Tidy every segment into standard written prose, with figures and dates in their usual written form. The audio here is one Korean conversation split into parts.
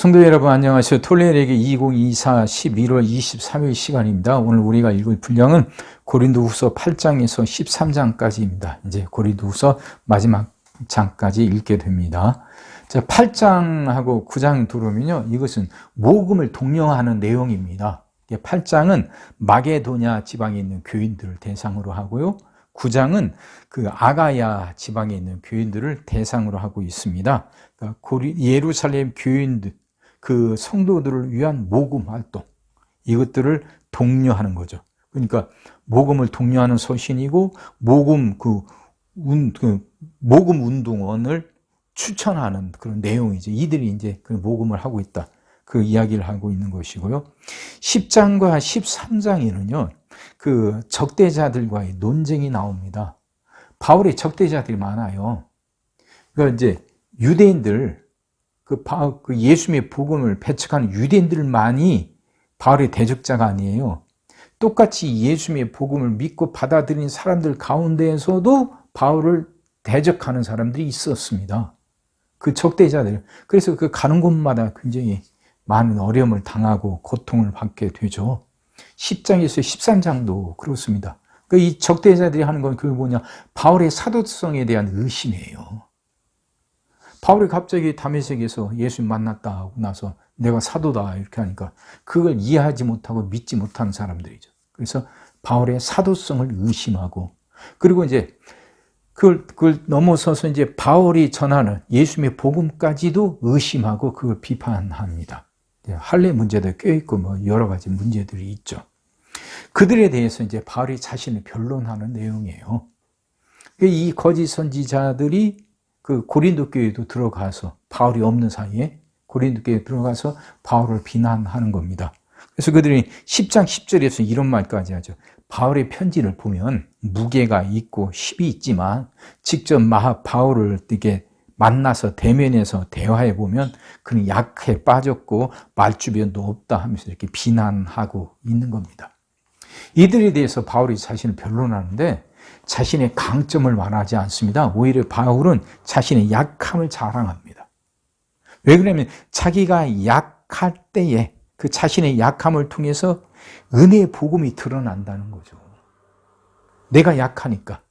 성도 여러분 안녕하세요. 토요일에게 2024 11월 23일 시간입니다. 오늘 우리가 읽을 분량은 고린도후서 8장에서 13장까지입니다. 이제 고린도후서 마지막 장까지 읽게 됩니다. 자, 8장하고 9장 들어오면요. 이것은 모금을 독려하는 내용입니다. 8장은 마게도냐 지방에 있는 교인들을 대상으로 하고요. 9장은 그 아가야 지방에 있는 교인들을 대상으로 하고 있습니다. 그러니까 예루살렘 교인들, 그 성도들을 위한 모금 활동, 이것들을 독려하는 거죠. 그러니까 모금을 독려하는 서신이고 모금 모금 운동원을 추천하는 그런 내용이죠. 이들이 이제 그 모금을 하고 있다. 그 이야기를 하고 있는 것이고요. 10장과 13장에는요, 그 적대자들과의 논쟁이 나옵니다. 바울의 적대자들이 많아요. 그러니까 이제 유대인들, 그 예수님의 복음을 배척하는 유대인들만이 바울의 대적자가 아니에요. 똑같이 예수님의 복음을 믿고 받아들인 사람들 가운데에서도 바울을 대적하는 사람들이 있었습니다. 그 적대자들. 그래서 그 가는 곳마다 굉장히 많은 어려움을 당하고 고통을 받게 되죠. 10장에서 13장도 그렇습니다. 이 적대자들이 하는 건 그게 뭐냐? 바울의 사도성에 대한 의심이에요. 바울이 갑자기 다메섹에서 예수님 만났다 하고 나서 내가 사도다 이렇게 하니까 그걸 이해하지 못하고 믿지 못하는 사람들이죠. 그래서 바울의 사도성을 의심하고, 그리고 이제 그걸 넘어서서 이제 바울이 전하는 예수님의 복음까지도 의심하고 그걸 비판합니다. 할례 문제도 껴있고 뭐 여러 가지 문제들이 있죠. 그들에 대해서 이제 바울이 자신을 변론하는 내용이에요. 이 거짓 선지자들이 그 고린도 교회도 들어가서, 바울이 없는 사이에 고린도 교회에 들어가서 바울을 비난하는 겁니다. 그래서 그들이 10장 10절에서 이런 말까지 하죠. 바울의 편지를 보면 무게가 있고 힘이 있지만 직접 바울을 이렇게 만나서 대면해서 대화해 보면 그는 약해 빠졌고 말주변도 없다 하면서 이렇게 비난하고 있는 겁니다. 이들에 대해서 바울이 자신을 변론하는데 자신의 강점을 말하지 않습니다. 오히려 바울은 자신의 약함을 자랑합니다. 왜 그러냐면 자기가 약할 때에 그 자신의 약함을 통해서 은혜의 복음이 드러난다는 거죠. 내가 약하니까.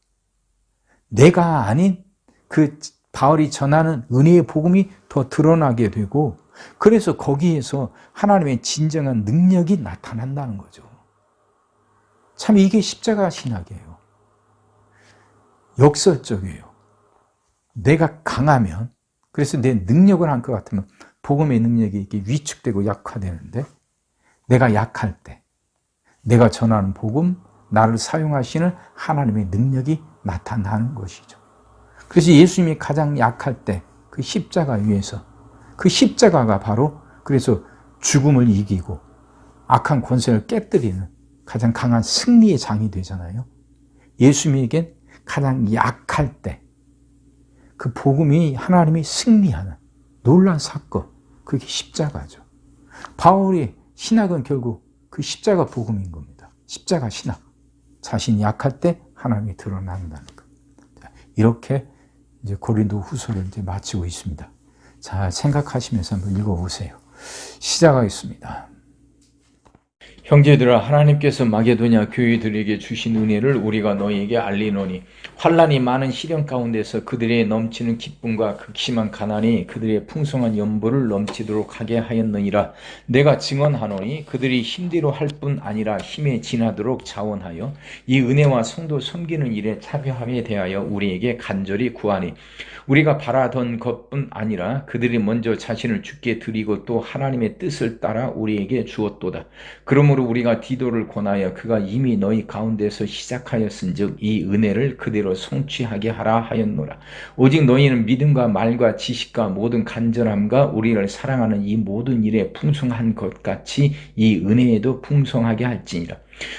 내가 아닌 그 바울이 전하는 은혜의 복음이 더 드러나게 되고, 그래서 거기에서 하나님의 진정한 능력이 나타난다는 거죠. 참 이게 십자가 신학이에요. 역설적이에요. 내가 강하면, 그래서 내 능력을 한 것 같으면 복음의 능력이 이렇게 위축되고 약화되는데, 내가 약할 때 내가 전하는 복음, 나를 사용하시는 하나님의 능력이 나타나는 것이죠. 그래서 예수님이 가장 약할 때 그 십자가 위에서, 그 십자가가 바로 그래서 죽음을 이기고 악한 권세를 깨뜨리는 가장 강한 승리의 장이 되잖아요. 예수님에겐 가장 약할 때 그 복음이 하나님이 승리하는 놀라운 사건, 그게 십자가죠. 바울의 신학은 결국 그 십자가 복음인 겁니다. 십자가 신학. 자신이 약할 때 하나님이 드러난다는 것. 이렇게 이제 고린도 후서를 이제 마치고 있습니다. 자, 생각하시면서 한번 읽어보세요. 시작하겠습니다. 형제들아, 하나님께서 마게도냐 교회들에게 주신 은혜를 우리가 너희에게 알리노니, 환난이 많은 시련 가운데서 그들의 넘치는 기쁨과 극심한 가난이 그들의 풍성한 연보를 넘치도록 하게 하였느니라. 내가 증언하노니 그들이 힘대로 할 뿐 아니라 힘에 지나도록 자원하여 이 은혜와 성도 섬기는 일에 참여함에 대하여 우리에게 간절히 구하니, 우리가 바라던 것뿐 아니라 그들이 먼저 자신을 주께 드리고 또 하나님의 뜻을 따라 우리에게 주었도다. 그러므로 우리가 디도를 권하여 그가 이미 너희 가운데서 시작하였은즉 이 은혜를 그대로 성취하게 하라 하였노라. 오직 너희는 믿음과 말과 지식과 모든 간절함과 우리를 사랑하는 이 모든 일에 풍성한 것 같이 이 은혜에도 풍성하게 할지니라.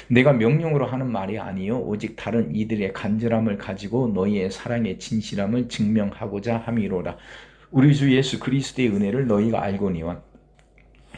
내가 명령으로 하는 말이 아니요 오직 다른 이들의 간절함을 가지고 너희의 사랑의 진실함을 증명하고자 함이로라. 우리 주 예수 그리스도의 은혜를 너희가 알거니와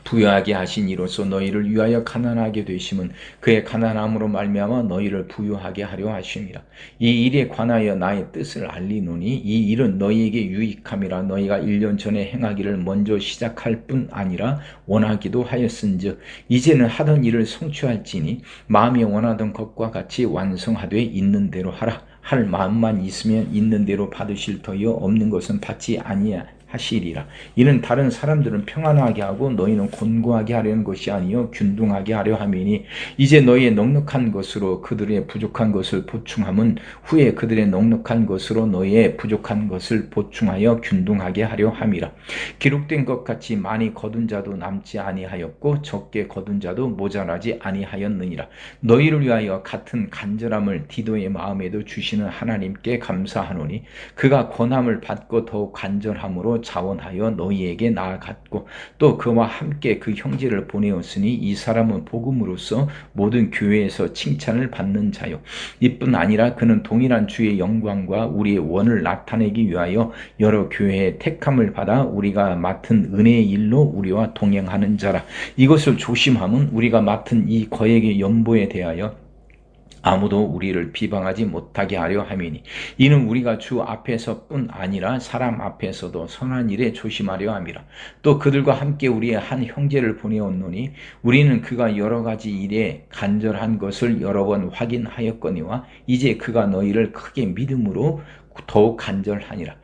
부유하게 하신 이로써 너희를 위하여 가난하게 되심은 그의 가난함으로 말미암아 너희를 부유하게 하려 하심이라. 이 일에 관하여 나의 뜻을 알리노니 이 일은 너희에게 유익함이라. 너희가 1년 전에 행하기를 먼저 시작할 뿐 아니라 원하기도 하였은즉 이제는 하던 일을 성취할지니 마음이 원하던 것과 같이 완성하되 있는 대로 하라. 할 마음만 있으면 있는 대로 받으실 터이요 없는 것은 받지 아니하시리라. 이는 다른 사람들은 평안하게 하고 너희는 곤고하게 하려는 것이 아니요 균등하게 하려 함이니 이제 너희의 넉넉한 것으로 그들의 부족한 것을 보충함은 후에 그들의 넉넉한 것으로 너희의 부족한 것을 보충하여 균등하게 하려 함이라. 기록된 것 같이 많이 거둔 자도 남지 아니하였고 적게 거둔 자도 모자라지 아니하였느니라. 너희를 위하여 같은 간절함을 디도의 마음에도 주시는 하나님께 감사하노니 그가 권함을 받고 더욱 간절함으로 자원하여 너희에게 나아갔고 또 그와 함께 그 형제를 보내었으니 이 사람은 복음으로써 모든 교회에서 칭찬을 받는 자요 이뿐 아니라 그는 동일한 주의 영광과 우리의 원을 나타내기 위하여 여러 교회의 택함을 받아 우리가 맡은 은혜의 일로 우리와 동행하는 자라. 이것을 조심함은 우리가 맡은 이 거액의 연보에 대하여 아무도 우리를 비방하지 못하게 하려 함이니 이는 우리가 주 앞에서뿐 아니라 사람 앞에서도 선한 일에 조심하려 함이라. 또 그들과 함께 우리의 한 형제를 보내었노니 우리는 그가 여러 가지 일에 간절한 것을 여러 번 확인하였거니와 이제 그가 너희를 크게 믿음으로 더욱 간절하니라.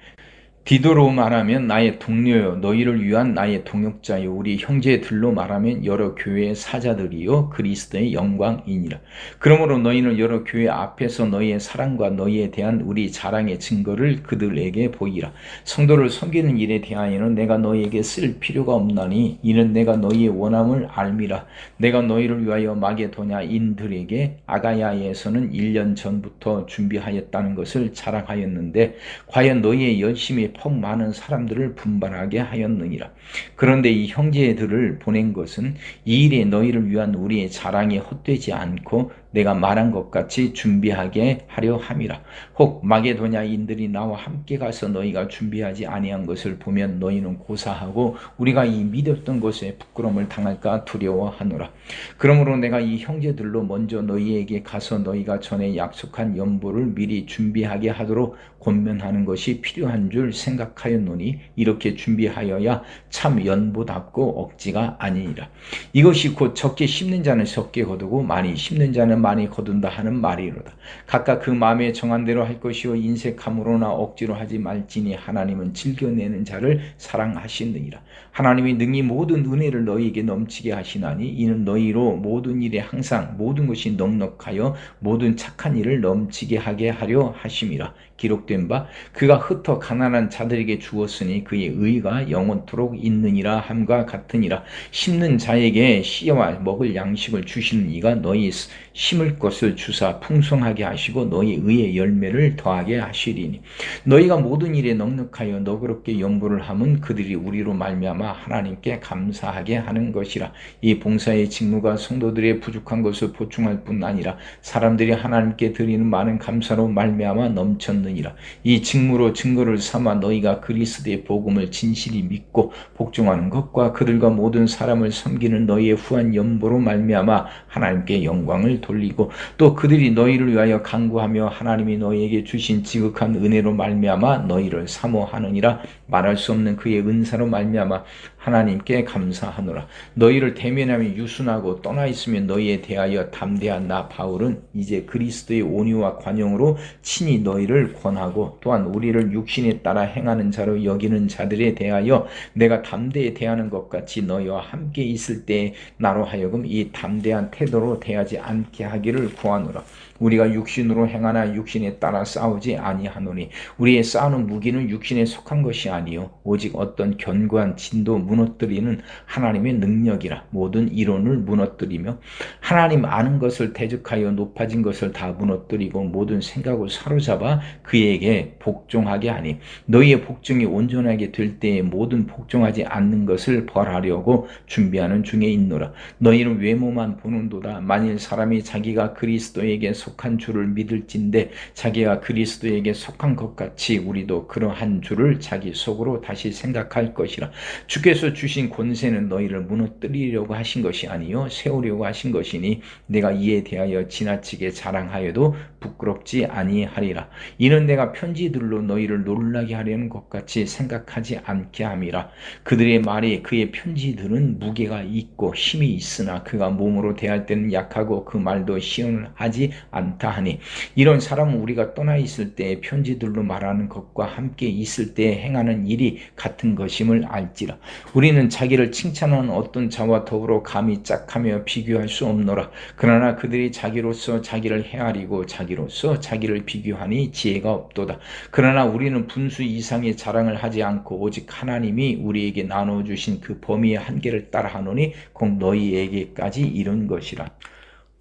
디도로 말하면 나의 동료요 너희를 위한 나의 동역자요 우리 형제들로 말하면 여러 교회의 사자들이요 그리스도의 영광이니라. 그러므로 너희는 여러 교회 앞에서 너희의 사랑과 너희에 대한 우리 자랑의 증거를 그들에게 보이라. 성도를 섬기는 일에 대하여는 내가 너희에게 쓸 필요가 없나니 이는 내가 너희의 원함을 알미라. 내가 너희를 위하여 마게도냐인들에게 아가야에서는 1년 전부터 준비하였다는 것을 자랑하였는데 과연 너희의 열심이 폭 많은 사람들을 분발하게 하였느니라. 그런데 이 형제들을 보낸 것은 이 일에 너희를 위한 우리의 자랑이 헛되지 않고 내가 말한 것 같이 준비하게 하려 함이라. 혹 마게도냐인들이 나와 함께 가서 너희가 준비하지 아니한 것을 보면 너희는 고사하고 우리가 이 믿었던 것에 부끄러움을 당할까 두려워하노라. 그러므로 내가 이 형제들로 먼저 너희에게 가서 너희가 전에 약속한 연보를 미리 준비하게 하도록 권면하는 것이 필요한 줄 생각하였노니 이렇게 준비하여야 참 연보답고 억지가 아니니라. 이것이 곧 적게 심는 자는 적게 거두고 많이 심는 자는 많이 거둔다 하는 말이로다. 각각 그 마음에 정한 대로 할 것이요 인색함으로나 억지로 하지 말지니 하나님은 즐겨내는 자를 사랑하시느니라. 하나님이 능히 모든 은혜를 너희에게 넘치게 하시나니 이는 너희로 모든 일에 항상 모든 것이 넉넉하여 모든 착한 일을 넘치게 하게 하려 하심이라. 기록된 바 그가 흩어 가난한 자들에게 주었으니 그의 의가 영원토록 있느니라 함과 같으니라. 심는 자에게 씨와 먹을 양식을 주시는 이가 너희 심을 것을 주사 풍성하게 하시고 너희 의의 열매를 더하게 하시리니 너희가 모든 일에 넉넉하여 너그럽게 연보를 함은 그들이 우리로 말미암아 하나님께 감사하게 하는 것이라. 이 봉사의 직무가 성도들의 부족한 것을 보충할 뿐 아니라 사람들이 하나님께 드리는 많은 감사로 말미암아 넘쳤느니라. 이 직무로 증거를 삼아 너희가 그리스도의 복음을 진실히 믿고 복종하는 것과 그들과 모든 사람을 섬기는 너희의 후한 연보로 말미암아 하나님께 영광을 돌리고 또 그들이 너희를 위하여 간구하며 하나님이 너희에게 주신 지극한 은혜로 말미암아 너희를 사모하느니라. 말할 수 없는 그의 은사로 말미암아 하나님께 감사하노라. 너희를 대면하며 유순하고 떠나 있으면 너희에 대하여 담대한 나 바울은 이제 그리스도의 온유와 관용으로 친히 너희를 권하고 또한 우리를 육신에 따라 행하는 자로 여기는 자들에 대하여 내가 담대히 대하는 것 같이 너희와 함께 있을 때 나로 하여금 이 담대한 태도로 대하지 않게 하기를 구하노라. 우리가 육신으로 행하나 육신에 따라 싸우지 아니하노니 우리의 싸우는 무기는 육신에 속한 것이 아니요 오직 어떤 견고한 진도 무너뜨리는 하나님의 능력이라. 모든 이론을 무너뜨리며 하나님 아는 것을 대적하여 높아진 것을 다 무너뜨리고 모든 생각을 사로잡아 그에게 복종하게 하니 너희의 복종이 온전하게 될 때에 모든 복종하지 않는 것을 벌하려고 준비하는 중에 있노라. 너희는 외모만 보는도다. 만일 사람이 자기가 그리스도에게 속 속한 줄을 믿을진데 자기가 그리스도에게 속한 것 같이 우리도 그러한 줄을 자기 속으로 다시 생각할 것이라. 주께서 주신 권세는 너희를 무너뜨리려고 하신 것이 아니요 세우려고 하신 것이니 내가 이에 대하여 지나치게 자랑하여도 부끄럽지 아니하리라. 이는 내가 편지들로 너희를 놀라게 하려는 것 같이 생각하지 않게 함이라. 그들의 말이 그의 편지들은 무게가 있고 힘이 있으나 그가 몸으로 대할 때는 약하고 그 말도 시원하지 않다 하니 이런 사람은 우리가 떠나 있을 때 편지들로 말하는 것과 함께 있을 때 행하는 일이 같은 것임을 알지라. 우리는 자기를 칭찬하는 어떤 자와 더불어 감히 짝하며 비교할 수 없노라. 그러나 그들이 자기로서 자기를 헤아리고 자기로서 자기를 비교하니 지혜가 없도다. 그러나 우리는 분수 이상의 자랑을 하지 않고 오직 하나님이 우리에게 나눠주신 그 범위의 한계를 따라하노니 곧 너희에게까지 이른 것이라.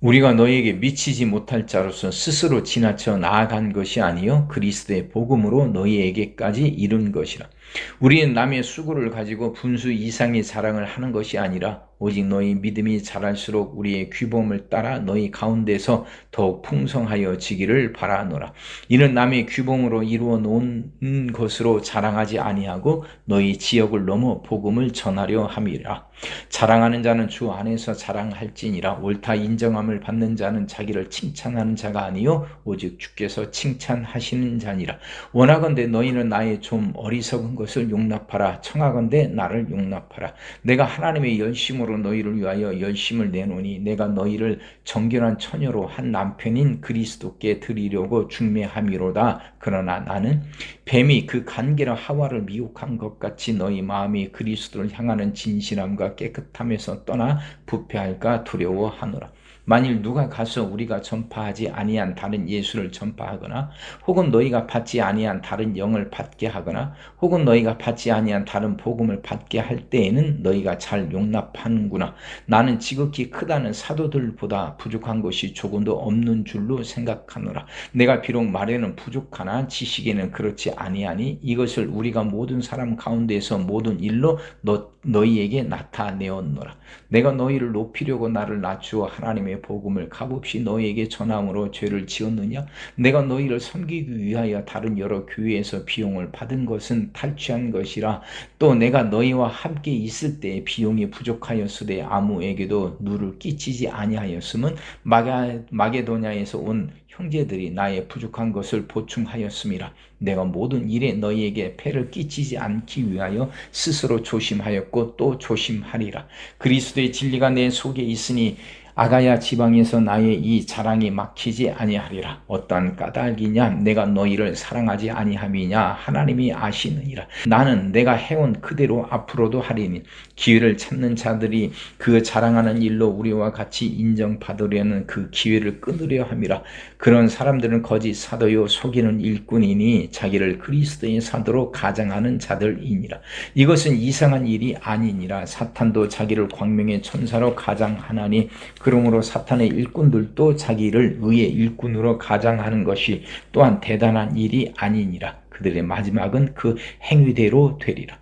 우리가 너희에게 미치지 못할 자로서 스스로 지나쳐 나아간 것이 아니요 그리스도의 복음으로 너희에게까지 이른 것이라. 우리는 남의 수고를 가지고 분수 이상의 자랑을 하는 것이 아니라 오직 너희 믿음이 자랄수록 우리의 규범을 따라 너희 가운데서 더욱 풍성하여지기를 바라노라. 이는 남의 규범으로 이루어 놓은 것으로 자랑하지 아니하고 너희 지역을 넘어 복음을 전하려 함이라. 자랑하는 자는 주 안에서 자랑할지니라. 옳다 인정함을 받는 자는 자기를 칭찬하는 자가 아니요 오직 주께서 칭찬하시는 자니라. 원하건대 너희는 나의 좀 어리석은 것을 용납하라. 청하건대 나를 용납하라. 내가 하나님의 열심으로 너희를 위하여 열심을 내노니 내가 너희를 정결한 처녀로 한 남편인 그리스도께 드리려고 중매함이로다. 그러나 나는 뱀이 그 간계로 하와를 미혹한 것 같이 너희 마음이 그리스도를 향하는 진실함과 깨끗함에서 떠나 부패할까 두려워하노라. 만일 누가 가서 우리가 전파하지 아니한 다른 예수를 전파하거나 혹은 너희가 받지 아니한 다른 영을 받게 하거나 혹은 너희가 받지 아니한 다른 복음을 받게 할 때에는 너희가 잘 용납하는구나. 나는 지극히 크다는 사도들보다 부족한 것이 조금도 없는 줄로 생각하노라. 내가 비록 말에는 부족하나 지식에는 그렇지 아니하니 이것을 우리가 모든 사람 가운데서 모든 일로 너희에게 나타내었노라. 내가 너희를 높이려고 나를 낮추어 하나님의 복음을 값없이 너희에게 전함으로 죄를 지었느냐? 내가 너희를 섬기기 위하여 다른 여러 교회에서 비용을 받은 것은 탈취한 것이라. 또 내가 너희와 함께 있을 때 비용이 부족하였으되 아무에게도 누를 끼치지 아니하였음은 마게도냐에서 온 형제들이 나의 부족한 것을 보충하였음이라. 내가 모든 일에 너희에게 폐를 끼치지 않기 위하여 스스로 조심하였고 또 조심하리라. 그리스도의 진리가 내 속에 있으니 아가야 지방에서 나의 이 자랑이 막히지 아니하리라. 어떠한 까닭이냐? 내가 너희를 사랑하지 아니함이냐? 하나님이 아시느니라. 나는 내가 해온 그대로 앞으로도 하리니 기회를 찾는 자들이 그 자랑하는 일로 우리와 같이 인정받으려는 그 기회를 끊으려 함이라. 그런 사람들은 거짓 사도요 속이는 일꾼이니 자기를 그리스도의 사도로 가장하는 자들이니라. 이것은 이상한 일이 아니니라. 사탄도 자기를 광명의 천사로 가장하나니 그러므로 사탄의 일꾼들도 자기를 의의 일꾼으로 가장하는 것이 또한 대단한 일이 아니니라. 그들의 마지막은 그 행위대로 되리라.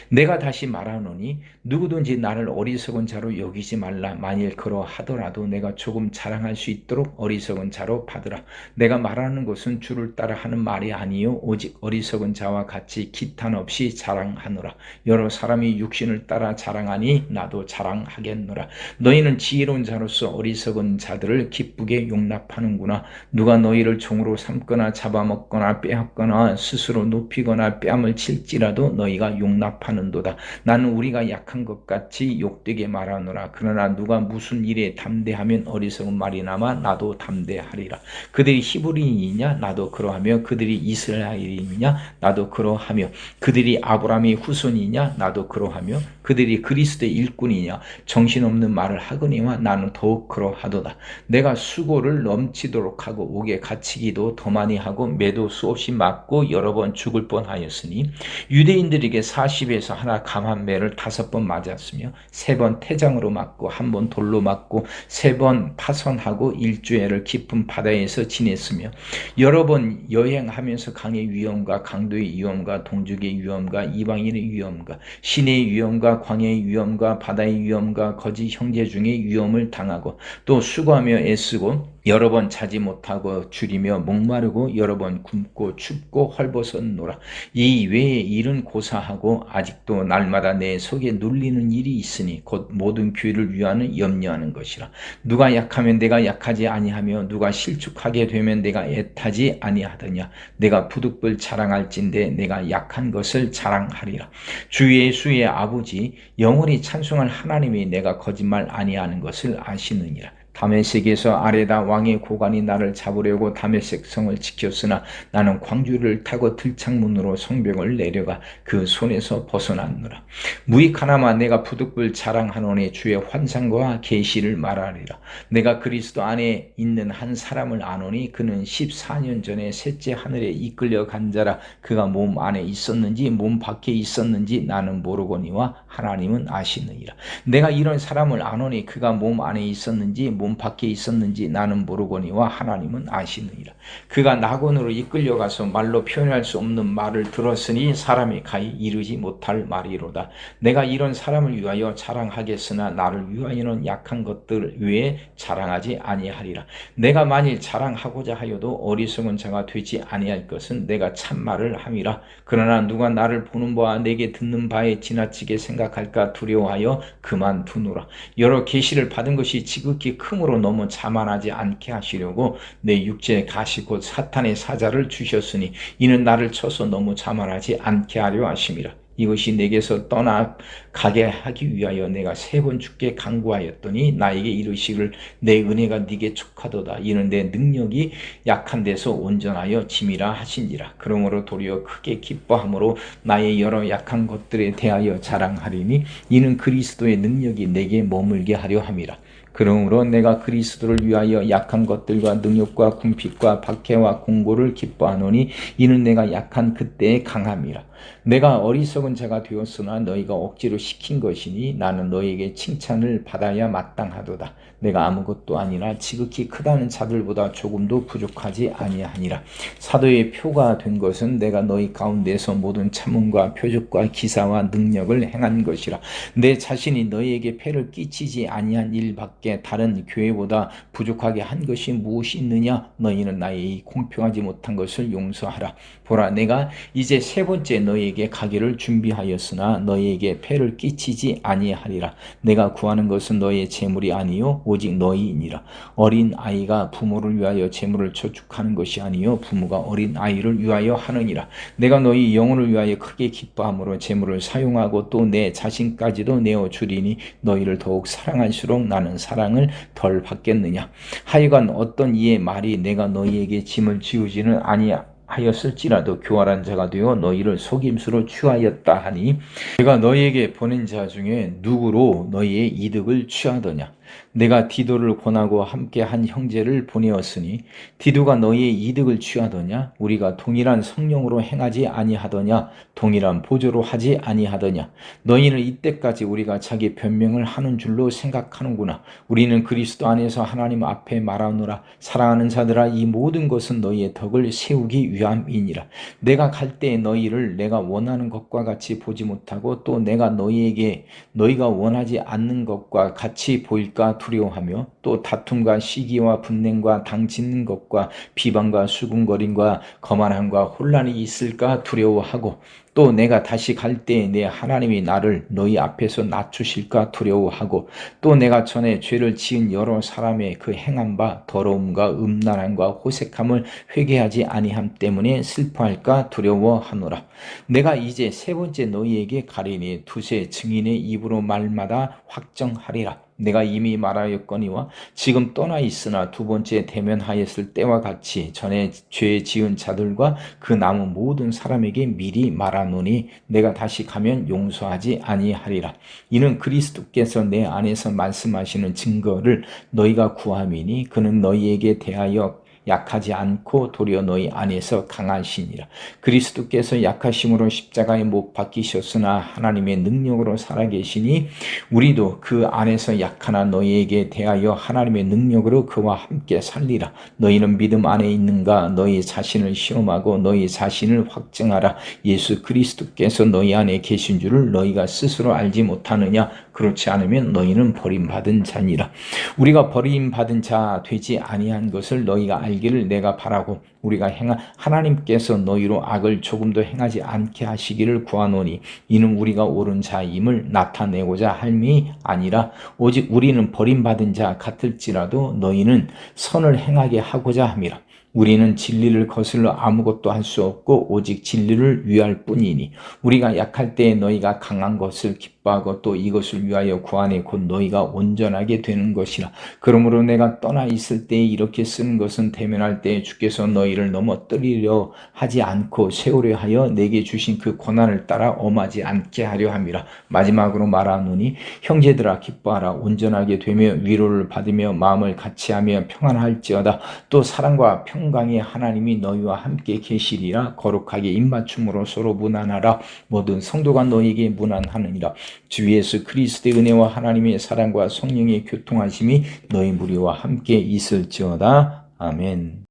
내가 다시 말하노니 누구든지 나를 어리석은 자로 여기지 말라. 만일 그러하더라도 내가 조금 자랑할 수 있도록 어리석은 자로 받으라. 내가 말하는 것은 주를 따라 하는 말이 아니요 오직 어리석은 자와 같이 기탄 없이 자랑하노라. 여러 사람이 육신을 따라 자랑하니 나도 자랑하겠노라. 너희는 지혜로운 자로서 어리석은 자들을 기쁘게 용납하는구나. 누가 너희를 종으로 삼거나 잡아먹거나 빼앗거나 스스로 높이거나 뺨을 칠지라도 너희가 용납하는도다. 나는 우리가 약한 것 같이 욕되게 말하노라. 그러나 누가 무슨 일에 담대하면 어리석은 말이나마 나도 담대하리라. 그들이 히브리인이냐? 나도 그러하며 그들이 이스라엘인이냐? 나도 그러하며 그들이 아브라함의 후손이냐? 나도 그러하며 그들이 그리스도의 일꾼이냐? 정신없는 말을 하거니와 나는 더욱 그러하도다. 내가 수고를 넘치도록 하고 옥에 갇히기도 더 많이 하고 매도 수없이 맞고 여러 번 죽을 뻔하였으니 유대인들에게 40에서 하나 감한 매를 5번 맞았으며 3번 태장으로 맞고 1번 돌로 맞고 3번 파선하고 일주일을 깊은 바다에서 지냈으며 여러 번 여행하면서 강의 위험과 강도의 위험과 동족의 위험과 이방인의 위험과 신의 위험과 광야의 위험과 바다의 위험과 거짓 형제 중에 위험을 당하고 또 수고하며 애쓰고 여러 번 자지 못하고 줄이며 목마르고 여러 번 굶고 춥고 헐벗었노라. 이 외에 일은 고사하고 아직도 날마다 내 속에 눌리는 일이 있으니 곧 모든 교회를 위하는 염려하는 것이라. 누가 약하면 내가 약하지 아니하며 누가 실축하게 되면 내가 애타지 아니하더냐. 내가 부득불 자랑할진대 내가 약한 것을 자랑하리라. 주 예수의 아버지 영원히 찬송할 하나님이 내가 거짓말 아니하는 것을 아시느니라. 다메섹에서 아레다 왕의 고관이 나를 잡으려고 다메섹 성을 지켰으나 나는 광주를 타고 들창문으로 성벽을 내려가 그 손에서 벗어났노라. 무익하나마 내가 부득불 자랑하노니 주의 환상과 계시를 말하리라. 내가 그리스도 안에 있는 한 사람을 아노니 그는 14년 전에 셋째 하늘에 이끌려 간 자라. 그가 몸 안에 있었는지 몸 밖에 있었는지 나는 모르거니와 하나님은 아시느니라. 내가 이런 사람을 아노니 그가 몸 안에 있었는지 몸 밖에 있었는지 나는 모르거니와 하나님은 아시느니라. 그가 낙원으로 이끌려가서 말로 표현할 수 없는 말을 들었으니 사람이 가히 이르지 못할 말이로다. 내가 이런 사람을 위하여 자랑하겠으나 나를 위하여는 약한 것들 외에 자랑하지 아니하리라. 내가 만일 자랑하고자 하여도 어리석은 자가 되지 아니할 것은 내가 참말을 함이라. 그러나 누가 나를 보는 바와 내게 듣는 바에 지나치게 생각할까 두려워하여 그만두노라. 여러 계시를 받은 것이 지극히 크므로 너무 자만하지 않게 하시려고 내 육체에 가시 곧 사탄의 사자를 주셨으니 이는 나를 쳐서 너무 자만하지 않게 하려 하심이라. 이것이 내게서 떠나가게 하기 위하여 내가 3번 주께 간구하였더니 나에게 이르시기를 내 은혜가 네게 족하도다. 이는 내 능력이 약한 데서 온전하여 짐이라 하신지라. 그러므로 도리어 크게 기뻐함으로 나의 여러 약한 것들에 대하여 자랑하리니 이는 그리스도의 능력이 내게 머물게 하려 함이라. 그러므로 내가 그리스도를 위하여 약한 것들과 능력과 궁핍과 박해와 공고를 기뻐하노니 이는 내가 약한 그때의 강함이라. 내가 어리석은 자가 되었으나 너희가 억지로 시킨 것이니 나는 너희에게 칭찬을 받아야 마땅하도다. 내가 아무것도 아니라 지극히 크다는 자들보다 조금도 부족하지 아니하니라. 사도의 표가 된 것은 내가 너희 가운데서 모든 참음과 표적과 기사와 능력을 행한 것이라. 내 자신이 너희에게 폐를 끼치지 아니한 일밖에 다른 교회보다 부족하게 한 것이 무엇이 있느냐. 너희는 나의 공평하지 못한 것을 용서하라. 보라, 내가 이제 3번째 너희에게 가기를 준비하였으나 너희에게 폐를 끼치지 아니하리라. 내가 구하는 것은 너희의 재물이 아니요 오직 너희이니라. 어린 아이가 부모를 위하여 재물을 저축하는 것이 아니요 부모가 어린 아이를 위하여 하느니라. 내가 너희 영혼을 위하여 크게 기뻐함으로 재물을 사용하고 또 내 자신까지도 내어 주리니 너희를 더욱 사랑할수록 나는 사랑을 덜 받겠느냐. 하여간 어떤 이의 말이 내가 너희에게 짐을 지우지는 아니하였을지라도 교활한 자가 되어 너희를 속임수로 취하였다 하니 내가 너희에게 보낸 자 중에 누구로 너희의 이득을 취하더냐. 내가 디도를 권하고 함께 한 형제를 보내었으니 디도가 너희의 이득을 취하더냐. 우리가 동일한 성령으로 행하지 아니하더냐. 동일한 보조로 하지 아니하더냐. 너희는 이때까지 우리가 자기 변명을 하는 줄로 생각하는구나. 우리는 그리스도 안에서 하나님 앞에 말하노라. 사랑하는 자들아, 이 모든 것은 너희의 덕을 세우기 위함이니라. 내가 갈 때에 너희를 내가 원하는 것과 같이 보지 못하고 또 내가 너희에게 너희가 원하지 않는 것과 같이 보일까 두려워하며 또 다툼과 시기와 분냉과 당짓는 것과 비방과 수군거림과 거만함과 혼란이 있을까 두려워하고 또 내가 다시 갈 때에 내 하나님이 나를 너희 앞에서 낮추실까 두려워하고 또 내가 전에 죄를 지은 여러 사람의 그 행한 바 더러움과 음란함과 호색함을 회개하지 아니함 때문에 슬퍼할까 두려워하노라. 내가 이제 3번째 너희에게 가리니 두세 증인의 입으로 말마다 확정하리라. 내가 이미 말하였거니와 지금 떠나 있으나 2번째 대면하였을 때와 같이 전에 죄 지은 자들과 그 남은 모든 사람에게 미리 말하노니 내가 다시 가면 용서하지 아니하리라. 이는 그리스도께서 내 안에서 말씀하시는 증거를 너희가 구함이니 그는 너희에게 대하여 약하지 않고 도리어 너희 안에서 강하시니라. 그리스도께서 약하심으로 십자가에 못 박히셨으나 하나님의 능력으로 살아계시니 우리도 그 안에서 약하나 너희에게 대하여 하나님의 능력으로 그와 함께 살리라. 너희는 믿음 안에 있는가? 너희 자신을 시험하고 너희 자신을 확증하라. 예수 그리스도께서 너희 안에 계신 줄을 너희가 스스로 알지 못하느냐? 그렇지 않으면 너희는 버림받은 자니라. 우리가 버림받은 자 되지 아니한 것을 너희가 알기를 내가 바라고 우리가 하나님께서 너희로 악을 조금도 행하지 않게 하시기를 구하노니 이는 우리가 옳은 자임을 나타내고자 함이 아니라 오직 우리는 버림받은 자 같을지라도 너희는 선을 행하게 하고자 함이라. 우리는 진리를 거슬러 아무것도 할 수 없고 오직 진리를 위할 뿐이니 우리가 약할 때에 너희가 강한 것을 기뻐하고 또 이것을 위하여 구하니 곧 너희가 온전하게 되는 것이라. 그러므로 내가 떠나 있을 때에 이렇게 쓰는 것은 대면할 때에 주께서 너희를 넘어뜨리려 하지 않고 세우려 하여 내게 주신 그 고난을 따라 엄하지 않게 하려 함이라. 마지막으로 말하노니 형제들아 기뻐하라. 온전하게 되며 위로를 받으며 마음을 같이하며 평안할지어다. 또 사랑과 평강의 하나님이 너희와 함께 계시리라. 거룩하게 입맞춤으로 서로 무난하라. 모든 성도가 너희에게 무난하느니라. 주 예수 그리스도의 은혜와 하나님의 사랑과 성령의 교통하심이 너희 무리와 함께 있을지어다. 아멘.